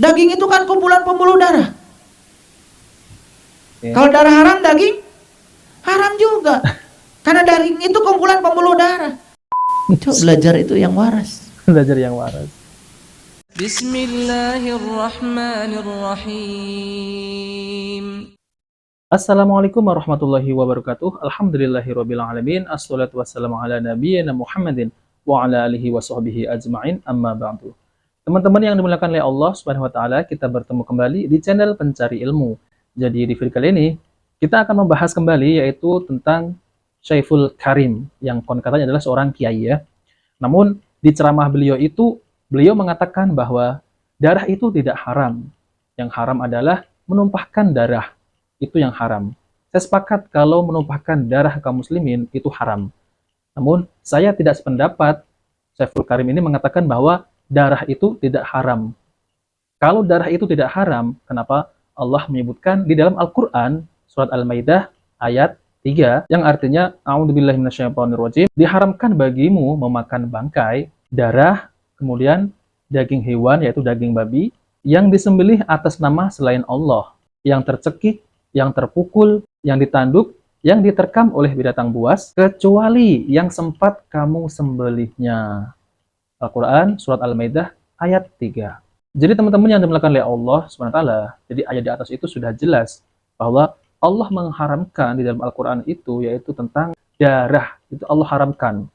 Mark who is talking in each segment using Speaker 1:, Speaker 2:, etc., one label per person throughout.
Speaker 1: Daging itu kan kumpulan pembuluh darah.
Speaker 2: Ya.
Speaker 1: Kalau darah haram, daging haram juga. Karena daging itu kumpulan pembuluh darah. Coba belajar itu yang waras.
Speaker 2: Belajar yang waras.
Speaker 3: Bismillahirrahmanirrahim.
Speaker 2: Assalamualaikum warahmatullahi wabarakatuh. Alhamdulillahirabbil alamin. Assalatu wassalamu ala nabiyyina Muhammadin wa ala alihi washabbihi ajmain. Amma ba'du. Teman-teman yang dimuliakan oleh Allah Subhanahu wa taala, kita bertemu kembali di channel Pencari Ilmu. Jadi di video kali ini kita akan membahas kembali yaitu tentang Syaiful Karim yang konon katanya adalah seorang kiai ya. Namun di ceramah beliau itu beliau mengatakan bahwa darah itu tidak haram. Yang haram adalah menumpahkan darah. Itu yang haram. Saya sepakat kalau menumpahkan darah kaum muslimin itu haram. Namun saya tidak sependapat. Syaiful Karim ini mengatakan bahwa darah itu tidak haram. Kalau darah itu tidak haram, kenapa Allah menyebutkan di dalam Al-Quran surat Al-Maidah ayat 3 yang artinya a'udzubillahi minasyaitonirrajim, diharamkan bagimu memakan bangkai, darah, kemudian daging hewan yaitu daging babi yang disembelih atas nama selain Allah, yang tercekik, yang terpukul, yang ditanduk, yang diterkam oleh binatang buas, kecuali yang sempat kamu sembelihnya. Al-Quran, Surat Al-Maidah, ayat 3. Jadi teman-teman yang dimuliakan oleh Allah SWT, jadi ayat di atas itu sudah jelas bahwa Allah mengharamkan di dalam Al-Quran itu, yaitu tentang darah, itu Allah haramkan.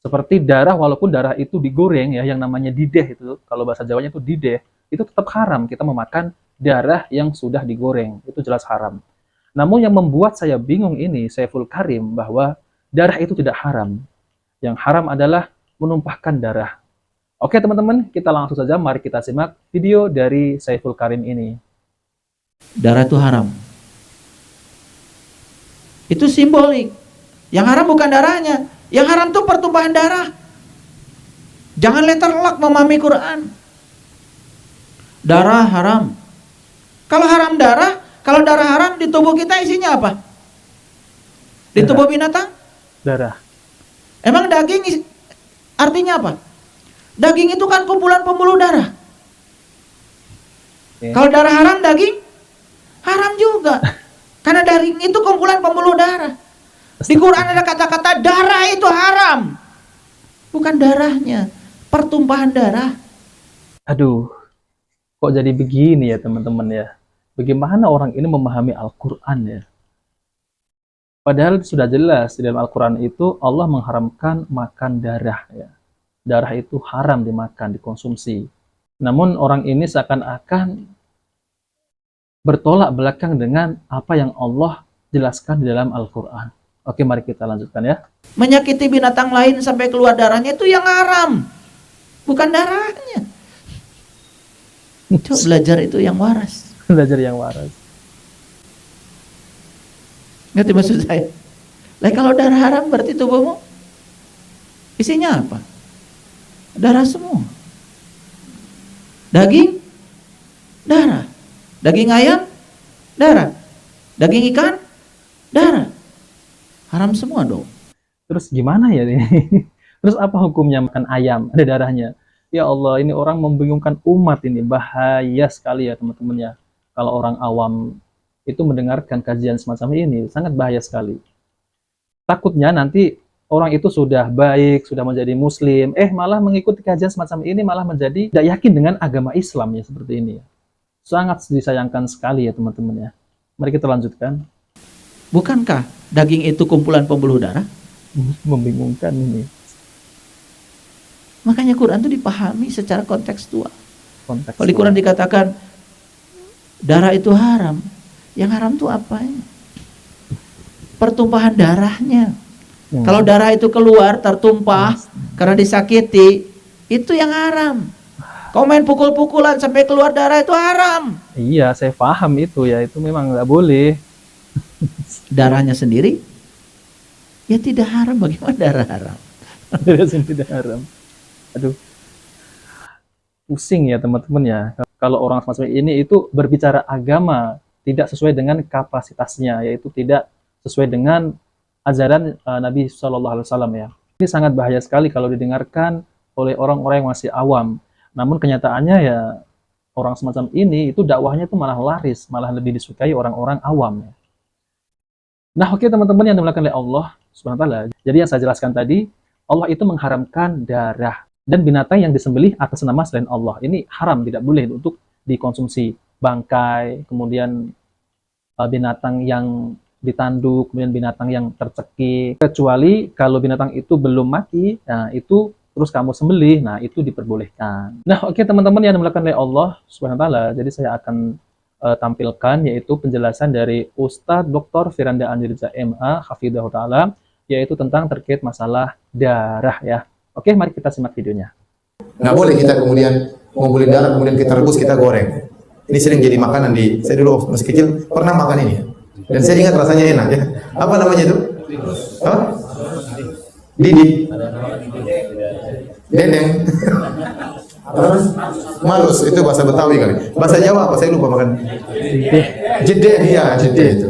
Speaker 2: Seperti darah, walaupun darah itu digoreng, ya, yang namanya dideh itu, kalau bahasa Jawanya itu dideh, itu tetap haram kita memakan darah yang sudah digoreng, itu jelas haram. Namun yang membuat saya bingung ini, Syaiful Karim, bahwa darah itu tidak haram. Yang haram adalah menumpahkan darah. Oke teman-teman, kita langsung saja, mari kita simak video dari Syaiful Karim ini.
Speaker 1: Darah itu haram. Itu simbolik. Yang haram bukan darahnya. Yang haram itu pertumpahan darah. Jangan letterlock memahami Quran. Darah haram. Kalau haram darah, kalau darah haram di tubuh kita isinya apa? Di tubuh binatang?
Speaker 2: Darah.
Speaker 1: Emang daging artinya apa? Daging itu kan kumpulan pembuluh darah. Kalau darah haram, daging haram juga. Karena daging itu kumpulan pembuluh darah. Di Quran ada kata-kata darah itu haram. Bukan darahnya, pertumpahan darah.
Speaker 2: Aduh, kok jadi begini ya teman-teman ya? Bagaimana orang ini memahami Al-Quran ya? Padahal sudah jelas di dalam Al-Quran itu Allah mengharamkan makan darah ya. Darah itu haram dimakan, dikonsumsi. Namun orang ini seakan-akan bertolak belakang dengan apa yang Allah jelaskan di dalam Al-Quran. Oke, mari kita lanjutkan ya.
Speaker 1: Menyakiti binatang lain sampai keluar darahnya itu yang haram. Bukan darahnya. Coba belajar itu yang waras.
Speaker 2: Belajar yang waras.
Speaker 1: Ngerti maksud saya? Lah kalau darah haram berarti tubuhmu isinya apa? Darah semua. Daging, darah. Daging ayam, darah. Daging ikan, darah. Haram semua dong.
Speaker 2: Terus gimana ya ini? Terus apa hukumnya makan ayam? Ada darahnya. Ya Allah, ini orang membingungkan umat ini. Bahaya sekali ya teman-teman ya. Kalau orang awam itu mendengarkan kajian semacam ini, sangat bahaya sekali. Takutnya nanti orang itu sudah baik, sudah menjadi muslim, malah mengikuti kajian semacam ini, malah menjadi tidak yakin dengan agama Islam ya, seperti ini. Sangat disayangkan sekali ya teman-teman ya. Mari kita lanjutkan.
Speaker 1: Bukankah daging itu kumpulan pembuluh darah?
Speaker 2: Membingungkan ini.
Speaker 1: Makanya Quran itu dipahami secara kontekstual.
Speaker 2: Konteks.
Speaker 1: Kalau di Quran dikatakan darah itu haram, yang haram itu apanya? Pertumpahan darahnya. Kalau darah itu keluar tertumpah karena disakiti, itu yang haram. Kau main pukul-pukulan sampai keluar darah itu haram.
Speaker 2: Iya, saya paham itu ya, itu memang nggak boleh.
Speaker 1: Darahnya sendiri ya tidak haram. Bagaimana darah haram?
Speaker 2: Darahnya tidak haram. Aduh, pusing ya teman-teman ya. Kalau orang semacam ini itu berbicara agama tidak sesuai dengan kapasitasnya, yaitu tidak sesuai dengan ajaran Nabi SAW ya. Ini sangat bahaya sekali kalau didengarkan oleh orang-orang yang masih awam. Namun kenyataannya ya orang semacam ini itu dakwahnya itu malah laris, malah lebih disukai orang-orang awam. Nah, oke teman-teman yang dimuliakan oleh Allah Subhanahu wa taala. Jadi yang saya jelaskan tadi, Allah itu mengharamkan darah dan binatang yang disembelih atas nama selain Allah. Ini haram, tidak boleh untuk dikonsumsi. Bangkai, kemudian binatang yang ditanduk, kemudian binatang yang tercekik. Kecuali kalau binatang itu belum mati, nah itu terus kamu sembelih, nah itu diperbolehkan. Nah, oke teman-teman yang dimuliakan oleh Allah Subhanahu wa taala. Jadi saya akan tampilkan yaitu penjelasan dari Ustadz Dr. Firanda Anirza MA Hafidhahullah Ta'ala, yaitu tentang terkait masalah darah ya. Oke, mari kita simak videonya.
Speaker 4: Nggak boleh kita kemudian ngumpulin darah, kemudian kita rebus, kita goreng. Ini sering jadi makanan saya dulu masih kecil pernah makan ini. Dan saya ingat rasanya enak ya. Apa namanya itu? Apa? Didi. Dendeng. Malus, itu bahasa Betawi kali. Bahasa Jawa apa? Saya lupa makan. Jede, iya, jede itu.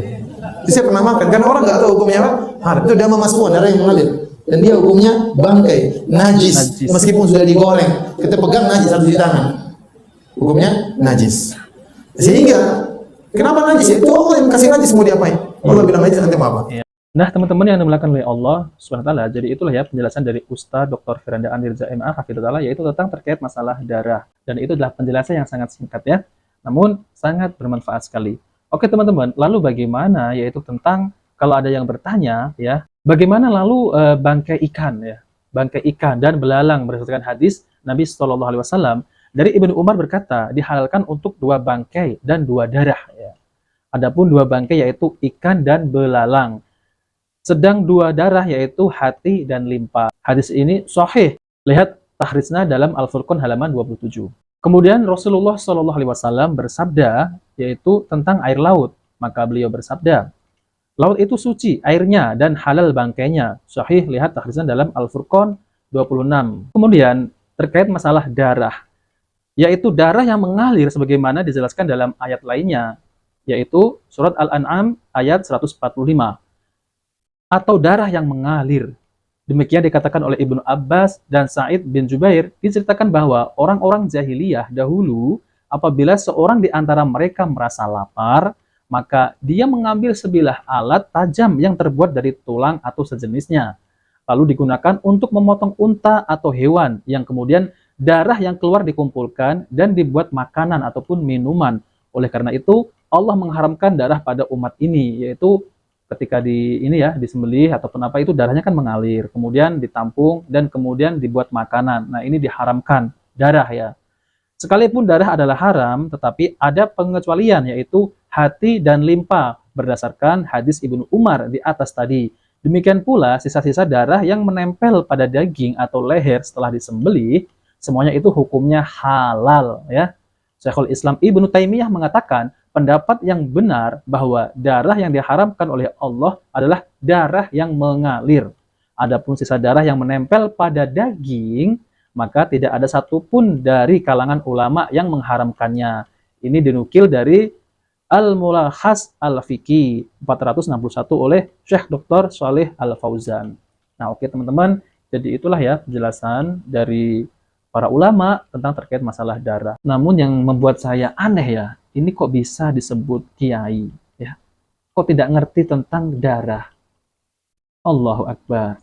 Speaker 4: Jadi saya pernah makan, karena orang nggak tahu hukumnya apa. Itu dama masmur, darah yang mengalir. Dan dia hukumnya bangkai, najis. Meskipun sudah digoreng, kita pegang najis harus di tangan. Hukumnya najis. Sehingga kenapa najis? Itu Allah yang kasih najis, mau diapain? Allah bilang najis, nanti mau apa?
Speaker 2: Nah, teman-teman yang dimuliakan oleh Allah Subhanahu wa taala, jadi itulah ya penjelasan dari Ustadz Dr. Firanda Anirza MA Hafidhahullah, yaitu tentang terkait masalah darah. Dan itu adalah penjelasan yang sangat singkat ya, namun sangat bermanfaat sekali. Oke teman-teman, lalu bagaimana yaitu tentang kalau ada yang bertanya ya, bagaimana lalu bangkai ikan ya, bangkai ikan dan belalang berdasarkan hadis Nabi SAW dari Ibnu Umar berkata dihalalkan untuk 2 bangkai dan 2 darah ya. Adapun 2 bangkai yaitu ikan dan belalang. Sedang 2 darah yaitu hati dan limpa. Hadis ini sahih. Lihat tahrisnya dalam Al-Furqan halaman 27. Kemudian Rasulullah SAW bersabda yaitu tentang air laut. Maka beliau bersabda, laut itu suci airnya dan halal bangkainya. Sahih, lihat tahrisnya dalam Al-Furqan 26. Kemudian terkait masalah darah, yaitu darah yang mengalir sebagaimana dijelaskan dalam ayat lainnya, yaitu surat Al-An'am ayat 145. Atau darah yang mengalir. Demikian dikatakan oleh Ibnu Abbas dan Sa'id bin Jubair, diceritakan bahwa orang-orang jahiliyah dahulu apabila seorang di antara mereka merasa lapar, maka dia mengambil sebilah alat tajam yang terbuat dari tulang atau sejenisnya, lalu digunakan untuk memotong unta atau hewan, yang kemudian darah yang keluar dikumpulkan dan dibuat makanan ataupun minuman. Oleh karena itu, Allah mengharamkan darah pada umat ini, yaitu ketika disembelih ataupun apa itu darahnya kan mengalir, kemudian ditampung dan kemudian dibuat makanan. Nah, ini diharamkan darah ya. Sekalipun darah adalah haram, tetapi ada pengecualian yaitu hati dan limpa berdasarkan hadis Ibnu Umar di atas tadi. Demikian pula sisa-sisa darah yang menempel pada daging atau leher setelah disembelih, semuanya itu hukumnya halal ya. Syekhul Islam Ibnu Taimiyah mengatakan pendapat yang benar bahwa darah yang diharamkan oleh Allah adalah darah yang mengalir. Adapun sisa darah yang menempel pada daging, maka tidak ada satupun dari kalangan ulama yang mengharamkannya. Ini dinukil dari Al-Mulakhas Al-Fiqi 461 oleh Syekh Dr. Shalih Al-Fauzan. Nah, oke teman-teman, jadi itulah ya penjelasan dari para ulama tentang terkait masalah darah. Namun yang membuat saya aneh ya, ini kok bisa disebut kiai ya? Kok tidak ngerti tentang darah? Allahu Akbar.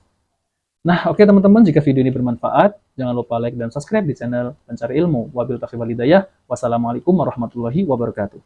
Speaker 2: Nah, oke teman-teman, jika video ini bermanfaat, jangan lupa like dan subscribe di channel Pencari Ilmu. Wabillahi taufiq wal hidayah. Wassalamualaikum warahmatullahi wabarakatuh.